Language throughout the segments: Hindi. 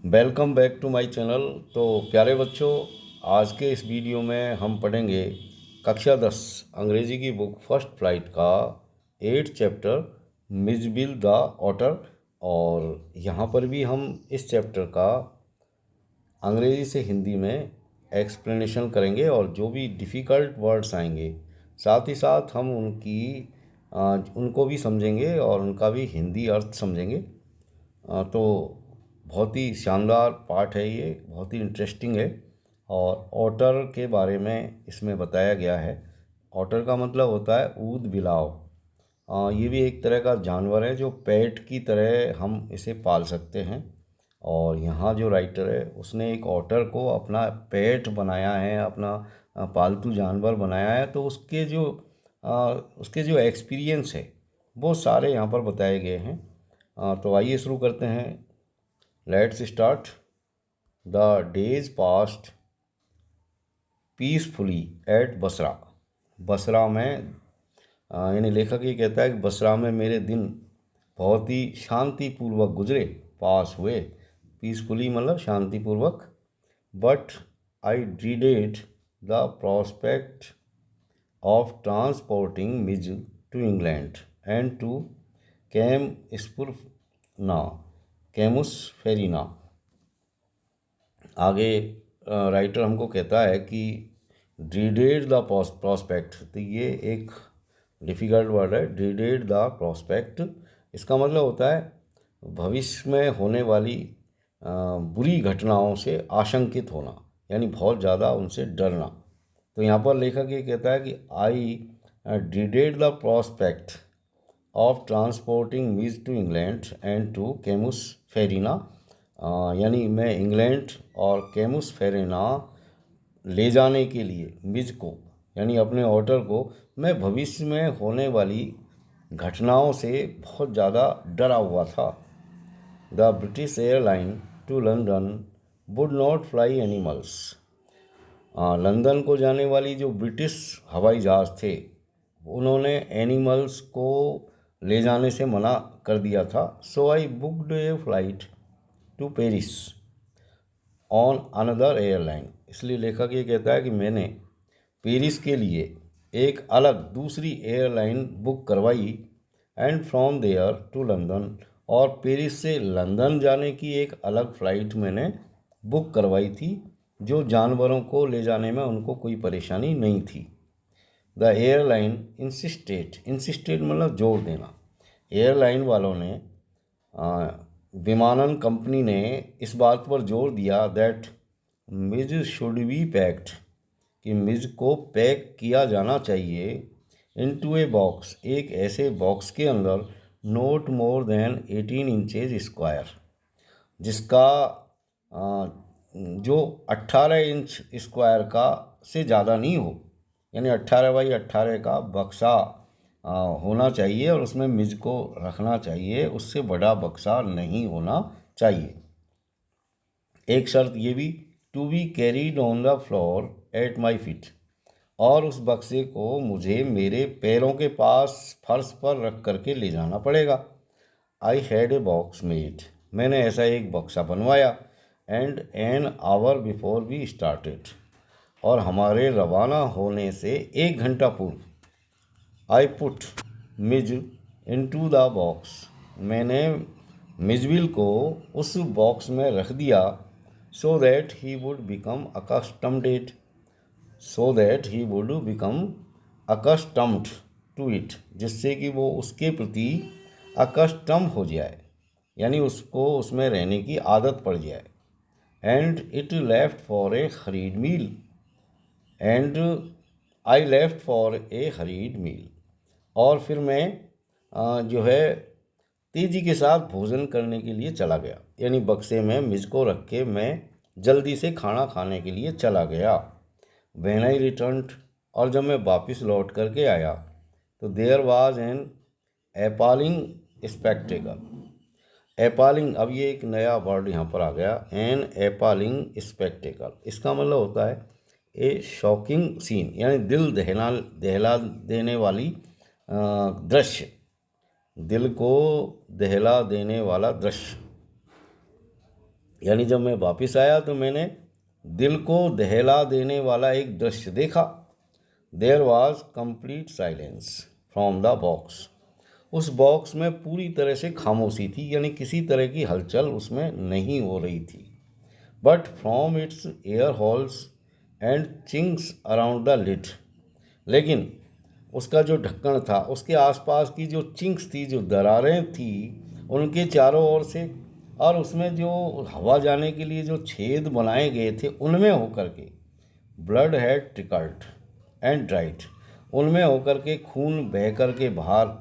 Welcome back to my channel. तो प्यारे बच्चों, आज के इस वीडियो में हम पढ़ेंगे कक्षा 10 अंग्रेजी की बुक फर्स्ट फ्लाइट का 8 चैप्टर मिजबिल द ऑटर। और यहाँ पर भी हम इस चैप्टर का अंग्रेजी से हिंदी में एक्सप्लेनेशन करेंगे और जो भी डिफ़िकल्ट वर्ड्स आएंगे साथ ही साथ हम उनको भी समझेंगे और उनका भी हिंदी अर्थ समझेंगे। तो बहुत ही शानदार पाठ है, ये बहुत ही इंटरेस्टिंग है। और ऑटर के बारे में इसमें बताया गया है। ऑटर का मतलब होता है ऊद बिलाव। ये भी एक तरह का जानवर है जो पेट की तरह हम इसे पाल सकते हैं। और यहाँ जो राइटर है उसने एक ऑटर को अपना पेट बनाया है, अपना पालतू जानवर बनाया है। तो उसके जो एक्सपीरियंस है वो सारे यहाँ पर बताए गए हैं। तो आइए शुरू करते हैं। Let's start. The days passed peacefully at Basra. Basra में यानी लेखक ये कहता है कि बसरा में मेरे दिन बहुत ही शांतिपूर्वक गुजरे, पास हुए। पीसफुली मतलब शांतिपूर्वक। But I dreaded the prospect of transporting Miz to England and to Campusferina, Camusferina। आगे राइटर हमको कहता है कि ड्रीडेड द प्रॉस्पेक्ट, तो ये एक डिफ़िकल्ट वर्ड है। ड्रीडेड द प्रॉस्पेक्ट, इसका मतलब होता है भविष्य में होने वाली बुरी घटनाओं से आशंकित होना, यानी बहुत ज़्यादा उनसे डरना। तो यहाँ पर लेखक ये कहता है कि आई dreaded the prospect of transporting मीज टू इंग्लैंड एंड टू कैमुस फेरिना। यानी मैं इंग्लैंड और कैमुस फेरिना ले जाने के लिए मिज को, यानी अपने ऑटर को, मैं भविष्य में होने वाली घटनाओं से बहुत ज़्यादा डरा हुआ था। The British airline to London would not fly animals. London को जाने वाली जो ब्रिटिश हवाई जहाज़ थे उन्होंने एनिमल्स को ले जाने से मना कर दिया था। So I booked a flight to Paris on another airline. इसलिए लेखक ये कहता है कि मैंने पेरिस के लिए एक अलग दूसरी एयरलाइन बुक करवाई and from there to London, और पेरिस से लंदन जाने की एक अलग फ़्लाइट मैंने बुक करवाई थी जो जानवरों को ले जाने में उनको कोई परेशानी नहीं थी। द एयरलाइन इंसिस्टेड मतलब जोर देना। एयरलाइन वालों ने, विमानन कंपनी ने इस बात पर जोर दिया that Mizo should be packed, कि मिज को पैक किया जाना चाहिए इनटू ए बॉक्स, एक ऐसे बॉक्स के अंदर note more than 18 inches square, जिसका जो 18 इंच स्क्वायर का से ज़्यादा नहीं हो, यानी 18 बाई 18 का बक्सा होना चाहिए और उसमें मिज को रखना चाहिए, उससे बड़ा बक्सा नहीं होना चाहिए। एक शर्त ये भी, to be carried on the floor at my feet, और उस बक्से को मुझे मेरे पैरों के पास फर्श पर रख करके ले जाना पड़ेगा। I had a box made, मैंने ऐसा एक बक्सा बनवाया। And an hour before we started, और हमारे रवाना होने से 1 घंटा पूर्व I put Mij into the box, मैंने मिजविल को उस बॉक्स में रख दिया। So that he would become accustomed, so that he would become accustomed to it, जिससे कि वो उसके प्रति अकस्टम हो जाए, यानी उसको उसमें रहने की आदत पड़ जाए। And it left for a hurried meal, and I left for a hurried meal, और फिर मैं जो है तेज़ी के साथ भोजन करने के लिए चला गया, यानी बक्से में मिज को रख के मैं जल्दी से खाना खाने के लिए चला गया। व्हेन आई रिटर्न्ड, और जब मैं वापस लौट करके आया तो देयर वाज एन एपालिंग स्पेक्टेकल। एपालिंग, अब ये एक नया वर्ड यहाँ पर आ गया, एन एपालिंग स्पेक्टेकल। इसका मतलब होता है ए शॉकिंग सीन, यानी दिल दहला देने वाली दृश्य, दिल को दहला देने वाला दृश्य। यानी जब मैं वापस आया तो मैंने दिल को दहला देने वाला एक दृश्य देखा। There was complete silence from the box. उस बॉक्स में पूरी तरह से खामोशी थी, यानी किसी तरह की हलचल उसमें नहीं हो रही थी। But from its air holes and chinks around the lid, लेकिन उसका जो ढक्कन था उसके आसपास की जो चिंक्स थी, जो दरारें थी उनके चारों ओर से, और उसमें जो हवा जाने के लिए जो छेद बनाए गए थे उनमें होकर के blood had trickled and dried, उनमें होकर के खून बह कर के बाहर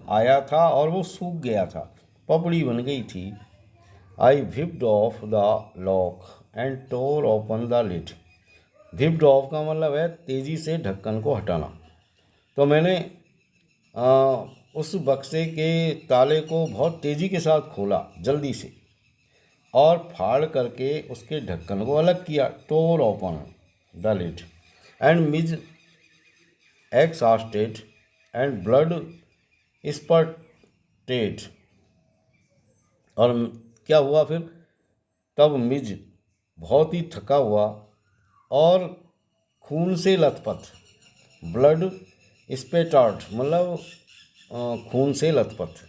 आया था और वो सूख गया था, पपड़ी बन गई थी। I whipped off the lock and tore open the lid. Whipped off का मतलब है तेज़ी से ढक्कन को हटाना। तो मैंने उस बक्से के ताले को बहुत तेज़ी के साथ खोला, जल्दी से, और फाड़ करके उसके ढक्कन को अलग किया। Tore open the lid and Mij exhausted and blood spurted। और क्या हुआ फिर? तब मिज बहुत ही थका हुआ और खून से लथपथ, ब्लड स्पेटार्ड मतलब खून से लथपथ,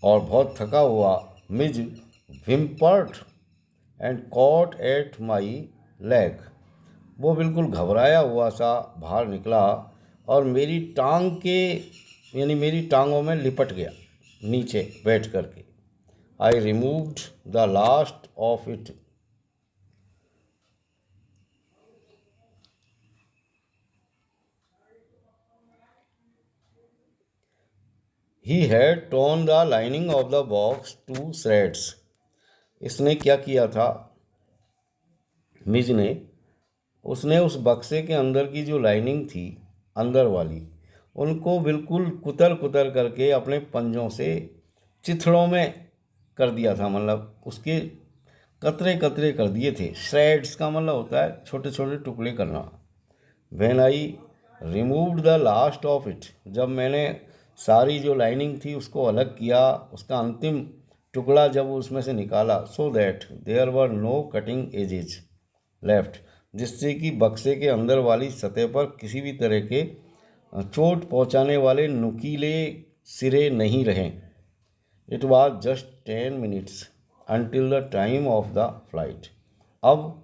और बहुत थका हुआ Mij whimpered and caught at my leg. वो बिल्कुल घबराया हुआ सा बाहर निकला और मेरी टांग के, यानी मेरी टांगों में लिपट गया नीचे बैठ करके। I removed the last of it. He had torn the lining of the box to shreds. इसने क्या किया था, मिज ने, उसने उस बक्से के अंदर की जो लाइनिंग थी अंदर वाली, उनको बिल्कुल कुतर कुतर करके अपने पंजों से चिथड़ों में कर दिया था, मतलब उसके कतरे कतरे कर दिए थे। श्रेड्स का मतलब होता है छोटे छोटे टुकड़े करना। When I removed the last of it, जब मैंने सारी जो लाइनिंग थी उसको अलग किया, उसका अंतिम टुकड़ा जब उसमें से निकाला, so that there were no cutting edges left, जिससे कि बक्से के अंदर वाली सतह पर किसी भी तरह के चोट पहुंचाने वाले नुकीले सिरे नहीं रहें। It was just 10 minutes until the time of the flight. अब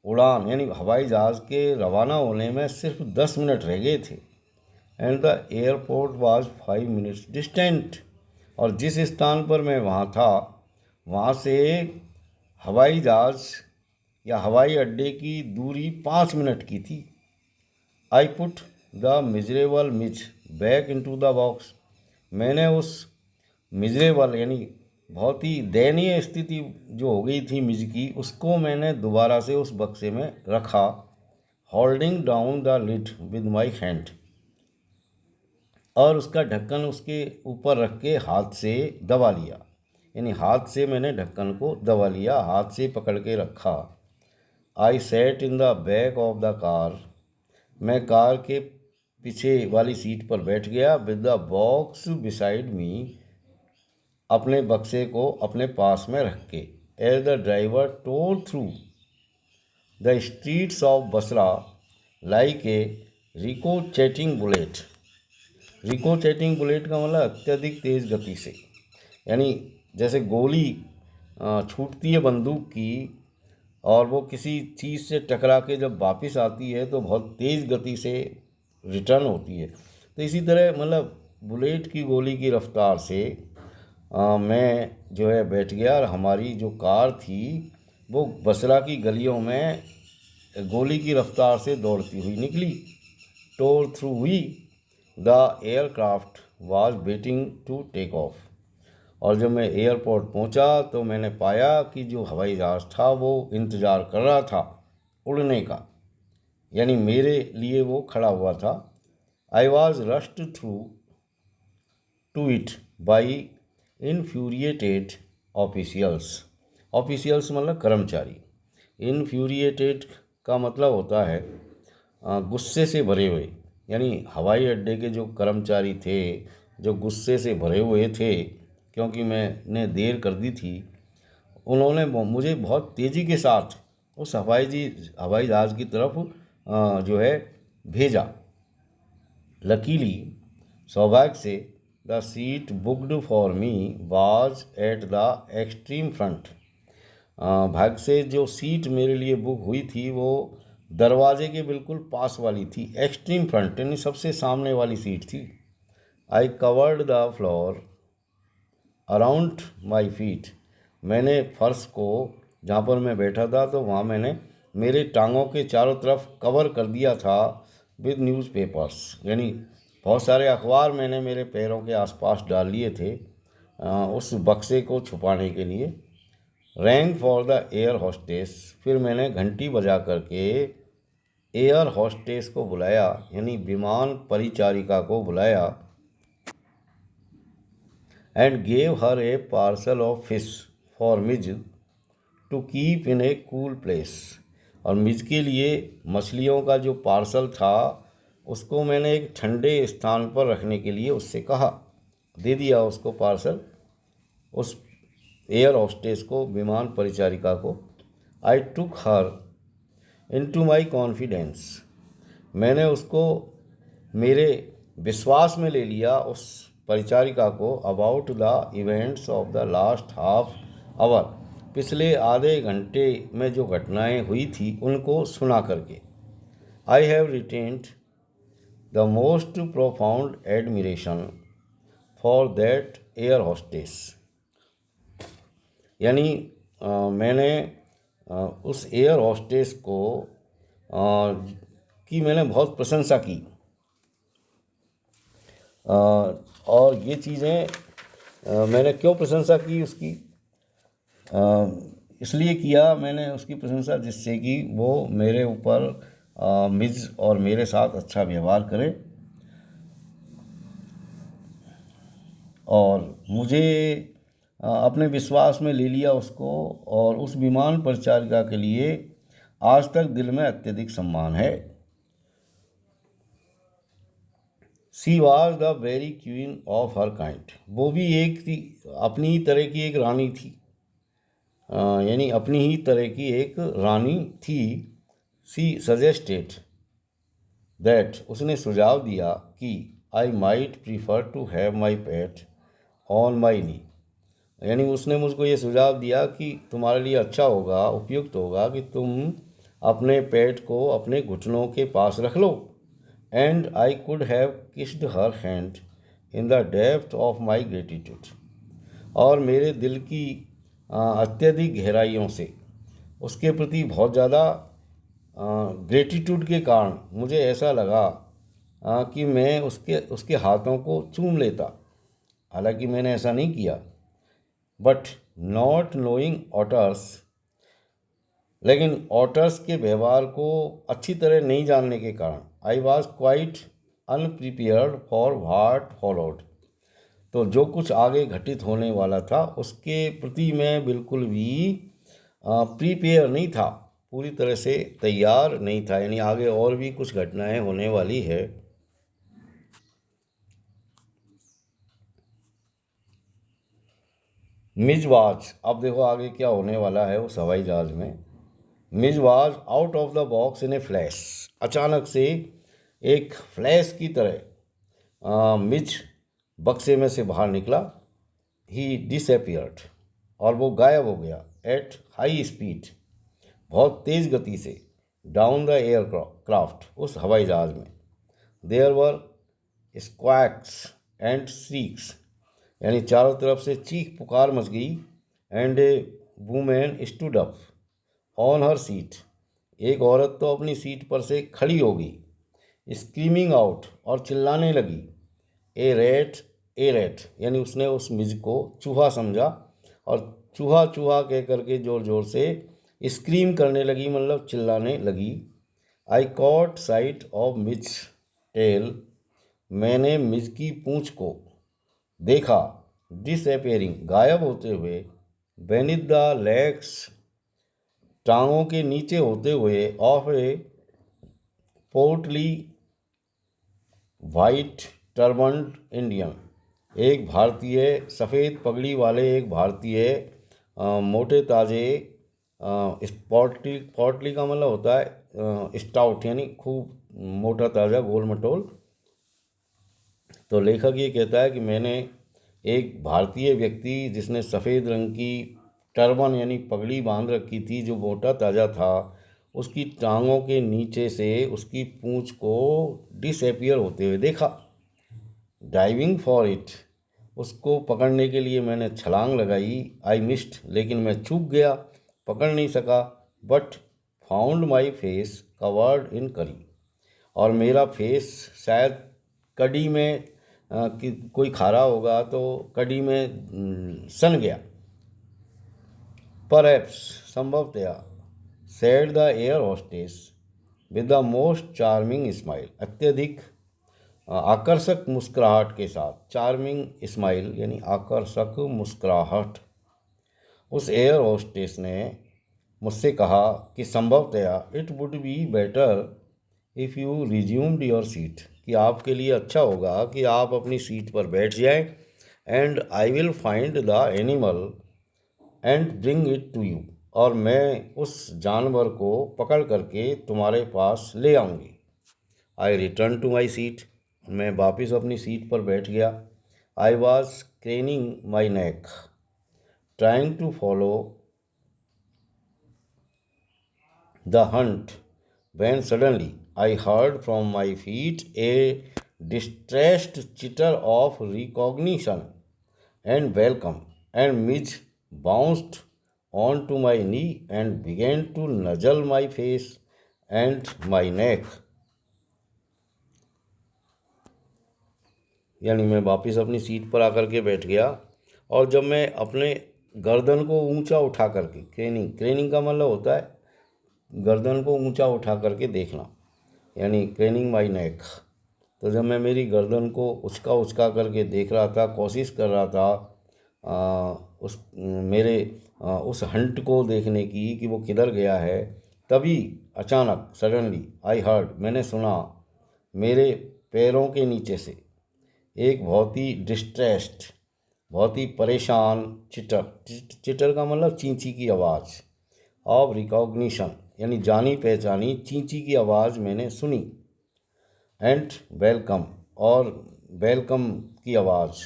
उड़ान यानी हवाई जहाज़ के रवाना होने में सिर्फ 10 मिनट रह गए थे। And the airport was 5 minutes distant. और जिस स्थान पर मैं वहाँ था वहाँ से हवाई जहाज़ या हवाई अड्डे की दूरी 5 मिनट की थी। I put the miserable Mij back into the box. मैंने उस मिजरेबल यानी बहुत ही दयनीय स्थिति जो हो गई थी मिज की, उसको मैंने दोबारा से उस बक्से में रखा, holding down the lid with my hand, और उसका ढक्कन उसके ऊपर रख के हाथ से दबा लिया, यानी हाथ से मैंने ढक्कन को दबा लिया, हाथ से पकड़ के रखा। I sat in the back of the car. मैं कार के पीछे वाली सीट पर बैठ गया, with the box beside me, अपने बक्से को अपने पास में रख के। As the driver tore through the streets of Basra like a ricocheting bullet. Ricocheting bullet का मतलब अत्यधिक तेज़ गति से, यानी जैसे गोली छूटती है बंदूक की और वो किसी चीज़ से टकरा के जब वापस आती है तो बहुत तेज़ गति से रिटर्न होती है, तो इसी तरह मतलब बुलेट की गोली की रफ्तार से मैं जो है बैठ गया, और हमारी जो कार थी वो बसरा की गलियों में गोली की रफ्तार से दौड़ती हुई निकली। टोर थ्रू हुई the aircraft was waiting to take off. और जब मैं एयरपोर्ट पहुंचा तो मैंने पाया कि जो हवाई जहाज़ था वो इंतज़ार कर रहा था उड़ने का, यानी मेरे लिए वो खड़ा हुआ था। I was rushed through to it by infuriated officials. Officials मतलब कर्मचारी। इन्फ्यूरिएटेड का मतलब होता है गुस्से से भरे हुए, यानी हवाई अड्डे के जो कर्मचारी थे जो गुस्से से भरे हुए थे क्योंकि मैंने देर कर दी थी, उन्होंने मुझे बहुत तेज़ी के साथ उस हवाई जहाज़ की तरफ जो है भेजा। लकीली, सौभाग्य से, the seat booked for me was at the extreme front. भाग्य से जो सीट मेरे लिए बुक हुई थी वो दरवाजे के बिल्कुल पास वाली थी, एक्सट्रीम फ्रंट यानी सबसे सामने वाली सीट थी। I covered the floor around my feet. मैंने फर्श को, जहाँ पर मैं बैठा था तो वहाँ मैंने मेरे टांगों के चारों तरफ कवर कर दिया था विद न्यूज़पेपर्स, यानी बहुत सारे अखबार मैंने मेरे पैरों के आसपास डाल लिए थे उस बक्से को छुपाने के लिए। Wrong for the air hostess, फिर मैंने घंटी बजा करके एयर हॉस्टेस को बुलाया, यानी विमान परिचारिका को बुलाया। And gave her a parcel of fish for Mij to keep in a cool place. और मिज के लिए मछलियों का जो पार्सल था उसको मैंने एक ठंडे स्थान पर रखने के लिए उससे कहा, दे दिया उसको पार्सल, उस एयर हॉस्टेस को, विमान परिचारिका को। आई टुक हर इनटू माय कॉन्फिडेंस, मैंने उसको मेरे विश्वास में ले लिया, उस परिचारिका को, about the events of the last half hour, पिछले आधे घंटे में जो घटनाएं हुई थी उनको सुना करके। I have retained the most profound admiration for that air hostess, यानी मैंने उस एयर हॉस्टेस को की मैंने बहुत प्रशंसा की। और ये चीज़ें मैंने क्यों प्रशंसा की उसकी, इसलिए किया मैंने उसकी प्रशंसा जिससे कि वो मेरे ऊपर मिज और मेरे साथ अच्छा व्यवहार करे और मुझे अपने विश्वास में ले लिया उसको। और उस विमान परिचारिका के लिए आज तक दिल में अत्यधिक सम्मान है। She was the very queen of her kind, वो भी एक थी, अपनी ही तरह की एक रानी थी, यानी अपनी ही तरह की एक रानी थी। सी सजेस्टेड दैट, उसने सुझाव दिया कि I might prefer to have my pet on my knee, यानी उसने मुझको ये सुझाव दिया कि तुम्हारे लिए अच्छा होगा, उपयुक्त होगा कि तुम अपने पेट को अपने घुटनों के पास रख लो। And I could have kissed her hand in the depth of my gratitude, और मेरे दिल की अत्यधिक गहराइयों से उसके प्रति बहुत ज़्यादा ग्रेटिट्यूड के कारण मुझे ऐसा लगा कि मैं उसके हाथों को चूम लेता। हालांकि मैंने ऐसा नहीं किया, बट नॉट नोइंग ऑटर्स, लेकिन ऑटर्स के व्यवहार को अच्छी तरह नहीं जानने के कारण I was quite अनप्रिपेयर्ड for what followed, तो जो कुछ आगे घटित होने वाला था उसके प्रति मैं बिल्कुल भी प्रिपेयर नहीं था, पूरी तरह से तैयार नहीं था, यानी आगे और भी कुछ घटनाएं होने वाली है। मिजवाज, अब देखो आगे क्या होने वाला है उस हवाई जहाज में। Mij was out of the box in a flash, अचानक से एक फ्लैश की तरह मिज बक्से में से बाहर निकला। ही डिसअपियर्ड, और वो गायब हो गया। एट हाई स्पीड, बहुत तेज़ गति से, डाउन द एयर क्राफ्ट, उस हवाई जहाज में। देयर वर स्क्वैक्स एंड श्रीक्स, यानी चारों तरफ से चीख पुकार मच गई। And A women stood up on her seat, एक औरत तो अपनी सीट पर से खड़ी हो गई, स्क्रीमिंग आउट, और चिल्लाने लगी। ए रैट, ए रैट, यानी उसने उस मिज को चूहा समझा और चूहा चूहा कह करके ज़ोर ज़ोर से स्क्रीम करने लगी, मतलब चिल्लाने लगी। I caught sight of Mij tail, मैंने मिज की पूंछ को देखा, डिसअपेयरिंग, गायब होते हुए, बेनिथ द लेग्स, टांगों के नीचे होते हुए, of a portly white turbaned Indian, एक भारतीय, सफ़ेद पगड़ी वाले एक भारतीय मोटे ताज़े स्पॉटली पॉटली का मतलब होता है स्टाउट, यानी खूब मोटा ताज़ा गोल मटोल। तो लेखक ये कहता है कि मैंने एक भारतीय व्यक्ति जिसने सफ़ेद रंग की टर्बन यानी पगड़ी बांध रखी थी, जो मोटा ताज़ा था, उसकी टांगों के नीचे से उसकी पूंछ को डिसअपियर होते हुए देखा। डाइविंग फॉर इट, उसको पकड़ने के लिए मैंने छलांग लगाई। आई मिस्ड, लेकिन मैं चूक गया, पकड़ नहीं सका। But found my face covered in करी, और मेरा फेस शायद कड़ी में कि कोई खा रहा होगा तो कड़ी में सन गया। परहैप्स, संभवतया, said the air hostess with the most charming smile, अत्यधिक आकर्षक मुस्कुराहट के साथ। चार्मिंग स्माइल यानी आकर्षक मुस्कुराहट। उस एयर होस्टेस ने मुझसे कहा कि संभवतया it would be better if you resumed your seat, कि आपके लिए अच्छा होगा कि आप अपनी सीट पर बैठ जाएं। And I will find the animal and bring it to you, और मैं उस जानवर को पकड़ करके तुम्हारे पास ले आऊँगी। I return to my seat, मैं वापस अपनी सीट पर बैठ गया। I was craning my neck, trying to follow the hunt, when suddenly I heard from my feet a distressed chitter of recognition and welcome, and Midge bounced onto my knee and began to nuzzle my face and my neck. यानी मैं वापस अपनी सीट पर आकर के बैठ गया, और जब मैं अपने गर्दन को ऊंचा उठा करके, क्रेनिंग का मतलब होता है गर्दन को ऊंचा उठा करके देखना, यानी क्रेनिंग माई नेक। तो जब मैं मेरी गर्दन को उचका करके देख रहा था, कोशिश कर रहा था उस हंट को देखने की कि वो किधर गया है, तभी अचानक सडनली आई हर्ड, मैंने सुना मेरे पैरों के नीचे से एक बहुत ही डिस्ट्रेस्ड, बहुत ही परेशान चिटर का मतलब चींची की आवाज़, ऑफ रिकॉग्निशन यानी जानी पहचानी चींची की आवाज़ मैंने सुनी। एंड वेलकम, और वेलकम की आवाज़,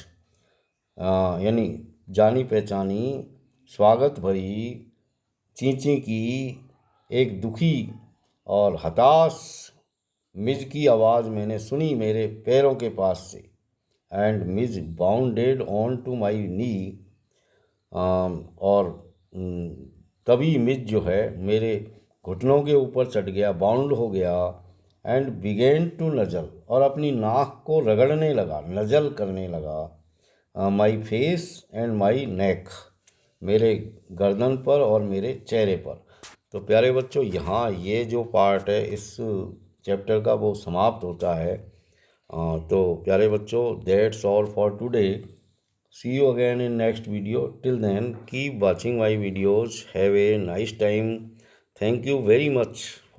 यानी जानी पहचानी स्वागत भरी चींची की एक दुखी और हताश मिज की आवाज़ मैंने सुनी मेरे पैरों के पास से। And Mij bounded on to my knee, और तभी मिज जो है मेरे घुटनों के ऊपर चढ़ गया, बाउंड हो गया। एंड बिगेन टू नजल, और अपनी नाक को रगड़ने लगा, नजल करने लगा। माई फेस एंड माई नेक, मेरे गर्दन पर और मेरे चेहरे पर। तो प्यारे बच्चों, यहाँ ये जो पार्ट है इस चैप्टर का वो समाप्त होता है। तो प्यारे बच्चों, that's all for today. See you again in next video. Till then, keep watching my videos. Have a nice time. Thank you very much.